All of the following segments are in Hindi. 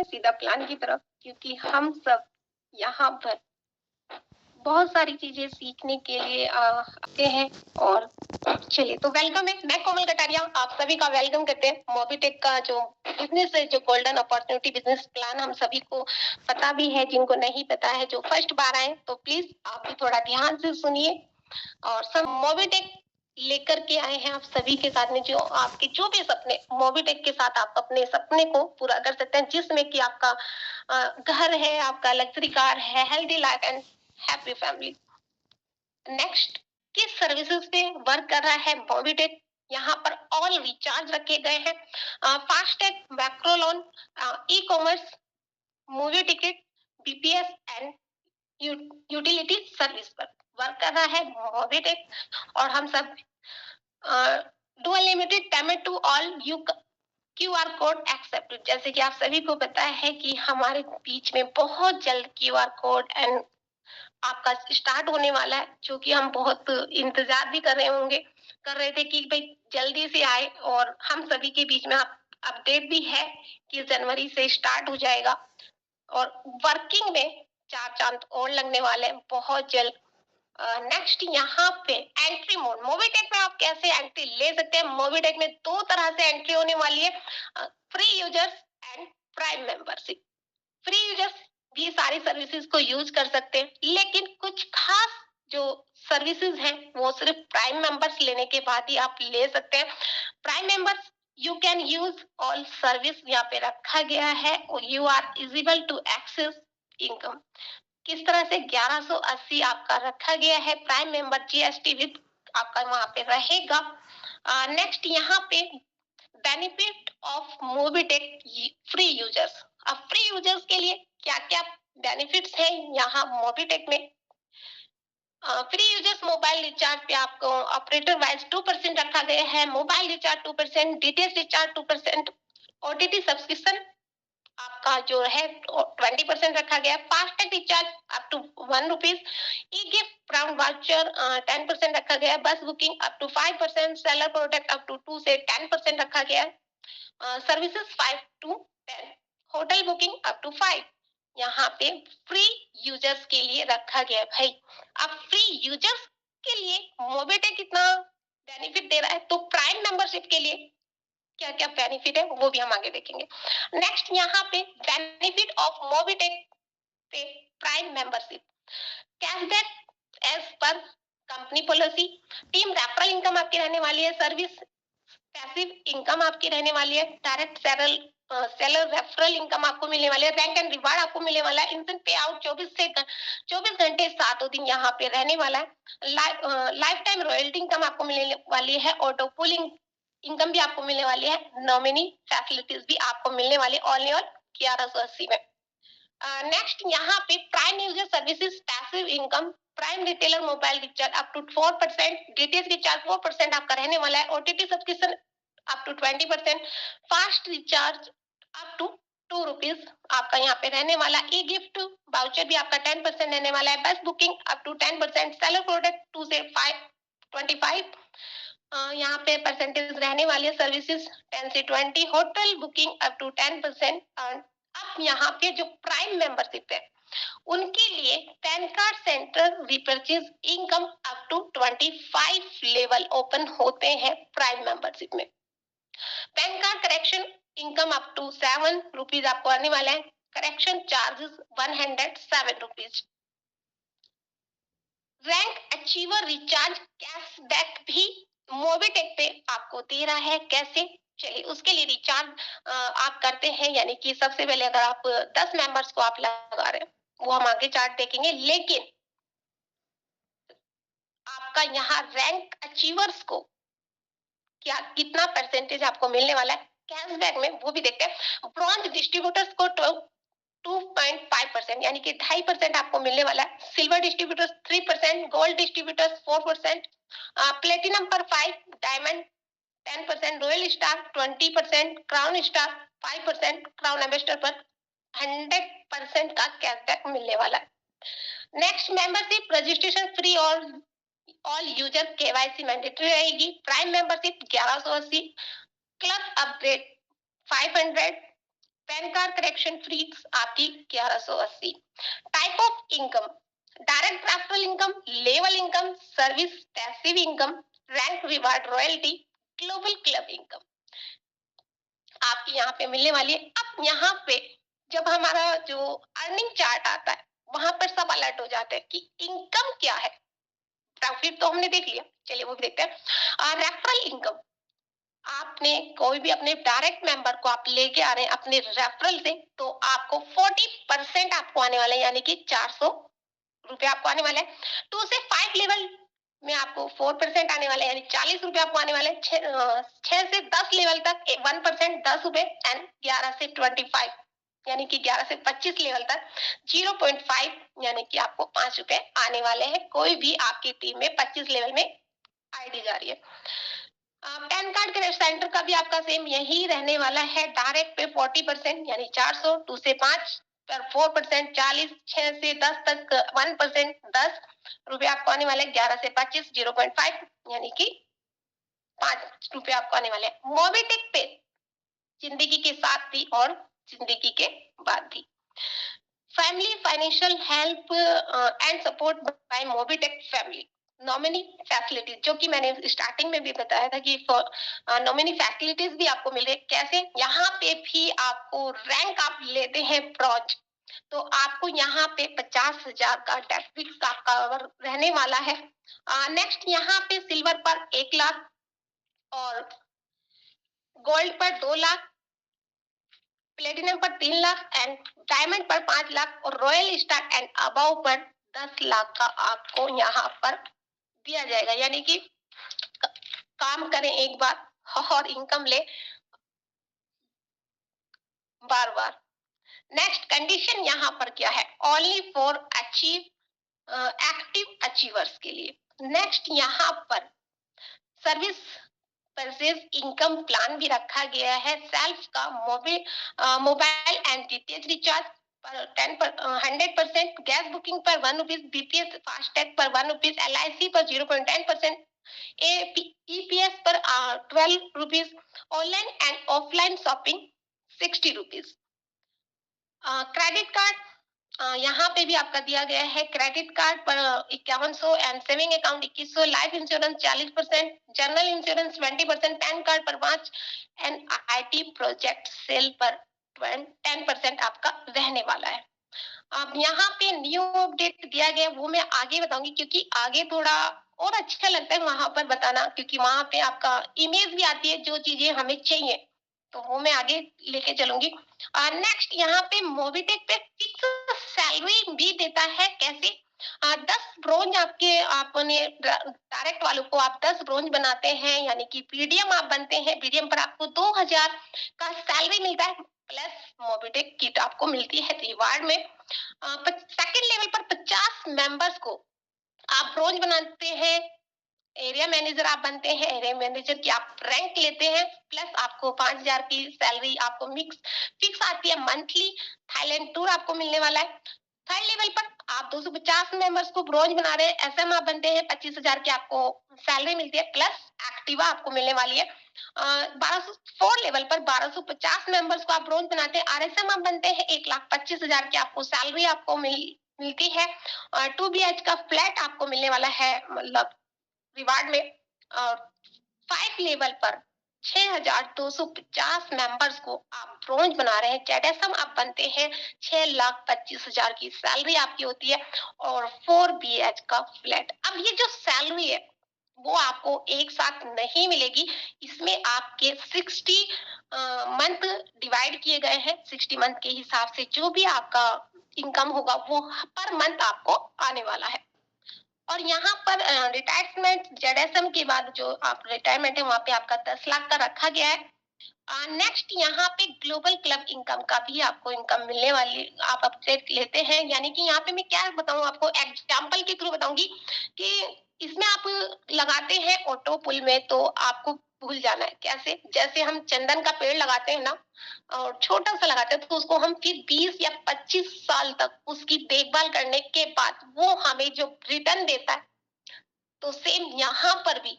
सीधा प्लान की तरफ, क्योंकि हम सब यहाँ पर बहुत सारी चीजें सीखने के लिए आते हैं। और चलिए, तो वेलकम है, मैं कोमल कटारिया आप सभी का वेलकम करते हैं। मोबिटेक का जो बिजनेस है, जो गोल्डन अपॉर्चुनिटी बिजनेस प्लान, हम सभी को पता भी है, जिनको नहीं पता है, जो फर्स्ट बार आए तो प्लीज आप भी थोड़ा ध्यान से सुनिए। और सब मोबिटेक लेकर के आए हैं आप सभी के साथ में, जो आपके जो भी सपने, मोबिटेक के साथ आप अपने सपने को पूरा कर सकते हैं, जिसमें कि आपका घर है, आपका लग्जरी कार है, healthy life and happy family. Next, किस सर्विसेज पे वर्क कर रहा है मोबिटेक? यहाँ पर ऑल रिचार्ज रखे गए हैं, FASTag, macro loan, e commerce, movie ticket, BPS and utility service पर वर्क कर रहा है मोबिटेक। और हम सब do unlimited payment to all you QR code accepted. जैसे कि आप सभी को पता है कि हमारे बीच में बहुत जल्द क्यूआर कोड एंड आपका स्टार्ट होने वाला है, जो कि हम बहुत इंतजार भी कर रहे थे कि भाई जल्दी से आए। और हम सभी के बीच में अपडेट भी है कि जनवरी से स्टार्ट हो जाएगा और वर्किंग में 4 चांद और लगने वाले हैं बहुत जल्द। नेक्स्ट, यहाँ पे एंट्री मोड, मोबिटेक में आप कैसे एंट्री ले सकते हैं? मोबिटेक में 2 तरह से एंट्री होने वाली है, free users and prime membership. Free users भी सारी सर्विसेज को यूज कर सकते हैं, लेकिन कुछ खास जो सर्विसेज हैं वो सिर्फ प्राइम मेंबर्स लेने के बाद ही आप ले सकते हैं। Prime members you can use all service, यहाँ पे रखा गया है, और you are eligible to access income. किस तरह से 1180 आपका रखा गया है, प्राइम मेंबर जीएसटी विद आपका वहां पे रहेगा। नेक्स्ट, यहाँ पे benefit of Mobitech free users. अब फ्री यूजर्स के लिए क्या क्या बेनिफिट्स हैं यहाँ मोबिटेक में? फ्री यूजर्स मोबाइल रिचार्ज पे आपको ऑपरेटर वाइज 2% रखा गया है, mobile recharge 2%, DTH recharge 2%, OTT subscription आपका जो है 20% रखा गया, FASTag recharge up to 1 rupees, e gift brown voucher 10% रखा गया, bus booking up to 5%, seller product up to 2 से 10% रखा गया, services 5 to 10, hotel booking up to 5। यहाँ पे फ्री यूजर्स के लिए रखा गया है भाई। अब फ्री यूजर्स के लिए मोबिटेक कितना बेनिफिट दे रहा है, तो प्राइम मेंबरशिप के लिए क्या क्या बेनिफिट है वो भी हम आगे देखेंगे। नेक्स्ट, यहाँ पे benefit of Mobitech pay prime membership, cashback as per company policy, team referral income आपकी रहने वाली है, सर्विस पैसिव इनकम आपकी रहने वाली है, डायरेक्ट सेलर रेफरल इनकम आपको मिलने वाली है, रैंक एंड रिवार्ड आपको मिलने वाला है, इंस्टेंट पे आउट 24 घंटे 7 दिन यहाँ पे रहने वाला है, लाइफ टाइम रॉयल्टी इनकम आपको मिलने वाली है, ऑटो पुलिंग इनकम भी आपको मिलने वाली है, नॉमिनी फैसिलिटीज भी आपको मिलने वाली, ऑल इन ऑल 1180 में। नेक्स्ट, यहाँ पे prime user services passive income, prime retailer mobile recharge up to 4%, DTH recharge 4% आपका रहने वाला है, OTT subscription up to 20%, fast recharge up to 2 rupees आपका यहाँ पे रहने वाला, ई गिफ्ट वाउचर भी आपका 10% रहने वाला है, बस booking up to 10%, seller product 2 से 25 यहाँ पे परसेंटेज रहने वाली है, सर्विसेज 10 से 20, होटल बुकिंग अप टू 10%। अब यहाँ पे जो प्राइम मेंबरशिप है उनके लिए PAN card centre repurchase income up to 25 level open होते हैं प्राइम मेंबरशिप में। PAN card correction income up to 7 rupees आपको आने वाला है, correction charges 107 rupees. Rank achiever recharge cashback भी मोबिटेक पे आपको दे रहा है, कैसे? चलिए, उसके लिए रिचार्ज आप करते हैं, यानी कि सबसे पहले अगर आप 10 मेंबर्स को आप लगा रहे हैं, वो हम आगे चार्ट देखेंगे, लेकिन आपका यहाँ रैंक अचीवर्स को क्या कितना परसेंटेज आपको मिलने वाला है कैशबैक में, वो भी देखते हैं। ब्रॉन्ज डिस्ट्रीब्यूटर्स को 2.5% यानी कि 2.5% आपको मिलने वाला है, silver distributors 3%, gold distributors 4%, platinum पर 5, diamond 10%, royal star 20%, crown star 5%, crown ambassador पर 100% का कैशबैक मिलने वाला है। नेक्स्ट, मेंबरशिप रजिस्ट्रेशन फ्री और ऑल यूजर केवाईसी मैंडेटरी रहेगी। Prime membership 1180, club upgrade 500, pan card correction fees आपकी 1180। Type of income, direct referral income, level income, service passive income, rank reward royalty, global club income आपकी यहाँ पे मिलने वाली है। अब यहाँ पे जब हमारा जो अर्निंग चार्ट आता है वहां पर सब अलर्ट हो जाते हैं कि इनकम क्या है। प्रॉफिट तो हमने देख लिया, चलिए वो भी देखते हैं। रेफरल इनकम, आपने कोई भी अपने डायरेक्ट मेंबर को आप लेके आ रहे हैं अपने रेफरल से, तो आपको 40% आपको आने वाला है, यानी कि 400 रुपए आपको आने वाला है। 2 से 5 लेवल में आपको 4% आने वाला है, यानी 40 रुपए आपको आने वाले हैं। 6 से 10 लेवल तक 1% 10 रुपए, एंड 11 से 25 यानी कि 11 से 25 लेवल तक 0.5 यानी कि आपको 5 रुपए आने वाले हैं। कोई भी आपकी टीम में 25 लेवल में आईडी जा रही है। पैन कार्ड के सेंटर का भी आपका सेम यही रहने वाला है। डायरेक्ट पे 40% यानी 400, 2 से 5 पर 4% 40, 6 से 10 तक 1% 10 रुपए आपको आने वाले, 11 से 25 0.5 यानी कि 5 रुपए आपको आने वाले। मोबिटेक पे जिंदगी के साथ भी और जिंदगी के बाद भी। Family financial help and support by Mobitech family. Nominee facilities, जो कि मैंने स्टार्टिंग में भी बताया था कि नॉमिनी फैसिलिटीज भी आपको मिल रही है। कैसे? यहाँ पे भी आपको रैंक आप लेते हैं ब्रॉन्ज, तो आपको यहाँ पे 50,000 का डेबिट का कवर रहने वाला है। नेक्स्ट यहाँ पे सिल्वर पर 1 लाख और गोल्ड पर 2 लाख, प्लेटिनम पर 3 लाख एंड डायमंड पर 5 लाख और रॉयल स्टार एंड अबव पर 10 लाख का आपको यहाँ पर दिया जाएगा। यानी कि काम करें एक बार और इनकम ले बार बार। नेक्स्ट कंडीशन यहाँ पर क्या है? Only for achieve active achievers के लिए। नेक्स्ट यहाँ पर सर्विस परचेज इनकम प्लान भी रखा गया है। सेल्फ का मोबाइल एंड डीटीएच रिचार्ज पर 100%, गैस बुकिंग पर 1 रुपीज, बीपीएस फास्टैग पर 1 रुपीज, एलआईसी पर 0.10%, ईपीएस पर 12 rupees, online and offline shopping 60 rupees. Credit card यहाँ पे भी आपका दिया गया है। क्रेडिट कार्ड पर 5100 and saving account 2100, life insurance 40%, general insurance 20%, pan card पर 5 एंड आईटी प्रोजेक्ट सेल पर 10% आपका रहने वाला है। अब यहाँ पे न्यू अपडेट दिया गया, वो मैं आगे बताऊंगी, क्योंकि आगे थोड़ा और अच्छा लगता है वहां पर बताना, क्योंकि वहां पे आपका इमेज भी आती है जो चीजें हमें चाहिए, तो वो मैं आगे लेके चलूंगी। नेक्स्ट यहाँ पे मोबिटेक पे फिक्स सैलरी भी देता है। कैसे? 10 ब्रोंज आपने डायरेक्ट वालों को आप 10 ब्रोंज बनाते हैं, यानी कि पीडीएम आप बनते हैं। पीडीएम पर आपको 2000 का सैलरी मिलता है, प्लस मोबिटेक किट आपको मिलती है रिवार्ड में। सेकंड लेवल पर 50 मेंबर्स को आप ब्रोंज बनाते हैं, एरिया मैनेजर आप बनते हैं, एरिया मैनेजर की आप रैंक लेते हैं, प्लस आपको 5,000 की सैलरी आपको फिक्स आती है मंथली। थाईलैंड टूर आपको मिलने वाला है। थर्ड लेवल पर आप 250 मेंबर्स को ब्रोंज बना रहे हैं, एसएम आप बनते हैं, 25,000 की आपको सैलरी मिलती है, प्लस एक्टिवा आपको मिलने वाली है। 4 लेवल पर 1250 मेंबर्स को आप ब्रोंज बनाते हैं, आरएसएम आप बनते हैं, 1,25,000 की आपको सैलरी आपको मिलती है। 2 BH का फ्लैट आपको मिलने वाला है, मतलब रिवार्ड में। 5 लेवल पर 6,250 मेंबर्स को आप ब्रोंज बना रहे हैं, जेडेसम आप बनते हैं, 6,25,000 की सैलरी आपकी होती है और 4 BH का फ्लैट। अब ये जो सैलरी है वो आपको एक साथ नहीं मिलेगी, इसमें आपके 60 मंथ डिवाइड किए गए हैं। 60 मंथ के हिसाब से जो भी आपका इनकम होगा वो पर मंथ आपको आने वाला है। और यहाँ पर रिटायरमेंट जेडेसम के बाद जो आप रिटायरमेंट है वहां पे आपका 10 लाख का रखा गया है। नेक्स्ट यहाँ पे ग्लोबल क्लब इनकम का भी आपको इनकम मिलने वाली आप अपडेट लेते हैं। यानी कि यहाँ पे मैं क्या बताऊं आपको, एग्जांपल के थ्रू बताऊंगी कि इसमें आप लगाते हैं ऑटो पुल में, तो आपको भूल जाना है। कैसे? जैसे हम चंदन का पेड़ लगाते हैं ना, और छोटा सा लगाते हैं, तो उसको हम फिर 20 या 25 साल तक उसकी देखभाल करने के बाद वो हमें जो रिटर्न देता है, तो सेम यहाँ पर भी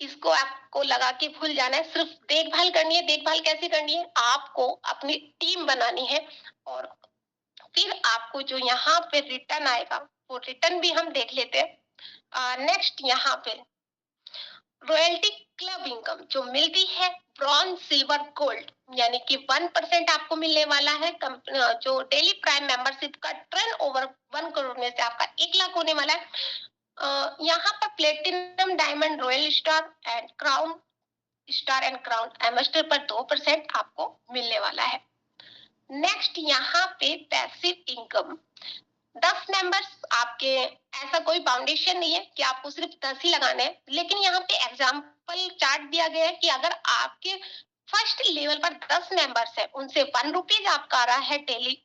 इसको आपको लगा के भूल जाना है, सिर्फ देखभाल करनी है। देखभाल कैसे करनी है? आपको अपनी टीम बनानी है और फिर आपको जो यहाँ पे रिटर्न आएगा वो रिटर्न भी हम देख लेते हैं। नेक्स्ट यहाँ पे रॉयल्टी क्लब इनकम जो मिलती है ब्रॉन्ज सिल्वर गोल्ड, यानी कि 1% आपको मिलने वाला है। जो डेली प्राइम मेंबरशिप का टर्न ओवर 1 करोड़ में से आपका 1 लाख होने वाला है। यहाँ पर platinum diamond royal star and crown ambassador पर 2% आपको मिलने वाला है। नेक्स्ट यहाँ पे पैसिव इनकम 10 मेंबर्स आपके, ऐसा कोई फाउंडेशन नहीं है कि आपको सिर्फ 10 ही लगाने हैं, लेकिन यहाँ पे एग्जाम्पल चार्ट दिया गया है कि अगर आपके फर्स्ट लेवल पर 10 मेंबर्स है, उनसे 1 रुपीज आपका आ रहा है डेली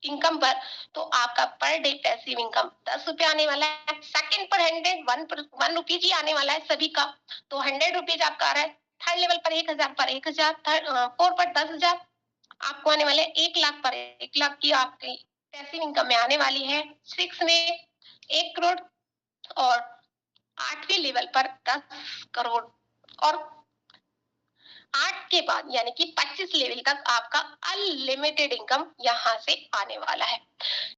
इनकम पर, तो आपका पर डे पैसिव इनकम 10 रुपये आने वाला है। सेकंड पर 1 रुपीज ही आने वाला है सभी का, तो 100 रुपीज आपका आ रहा है। थर्ड लेवल पर 1000 पर 1000, फोर पर 10,000 आपको आने वाले 1 लाख पर 1 लाख की आपकी पैसिव इनकम में आने वाली है। 6 में 1 करोड़ और 8वें लेवल पर 10 करोड़ और 8 के बाद यानी कि 25 लेवल तक आपका अनलिमिटेड इनकम यहाँ से आने वाला है।